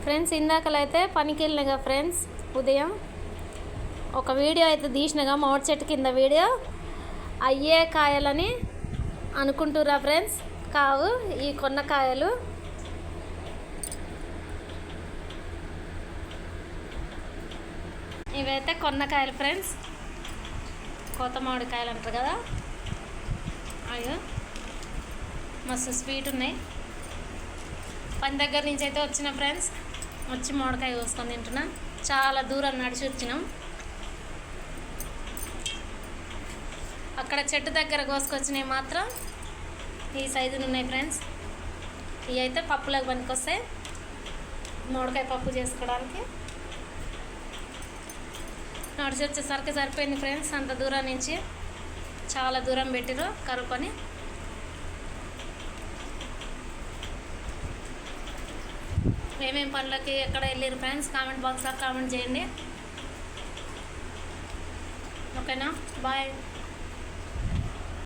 Friends ఇందాకలైతే పనికి వెళ్ళినగా friends ఉదయం ఒక వీడియో అయితే తీసినగా మామిడి చెట్టు కింద వీడియో అయ్యే కాయలని అనుకుంటురా ఫ్రెండ్స్, కావు ఈ కొన్న కాయలు. ఇవైతే కొన్న కాయలు ఫ్రెండ్స్, కోత మామిడికాయలు అంటారు కదా, అయ్యో మస్తు స్వీట్ ఉన్నాయి. పని దగ్గర నుంచి అయితే వచ్చిన ఫ్రెండ్స్, వచ్చి మామిడికాయ కోసుకొని తింటున్నా. చాలా దూరం నడిచి వచ్చినాం. అక్కడ చెట్టు దగ్గర కోసుకొచ్చినవి మాత్రం ఈ సైజులు ఉన్నాయి ఫ్రెండ్స్. ఇవి అయితే పప్పులకు పనికొస్తాయి, మామిడికాయ పప్పు చేసుకోవడానికి. నడిచి వచ్చేసరికి సరిపోయింది ఫ్రెండ్స్. అంత దూరం నుంచి చాలా దూరం పెట్టిరు కరుకొని. ఏమేమి పనులకి ఎక్కడ వెళ్ళారు ఫ్రెండ్స్, కామెంట్ బాక్స్లో కామెంట్ చేయండి. ఓకేనా, బాయ్.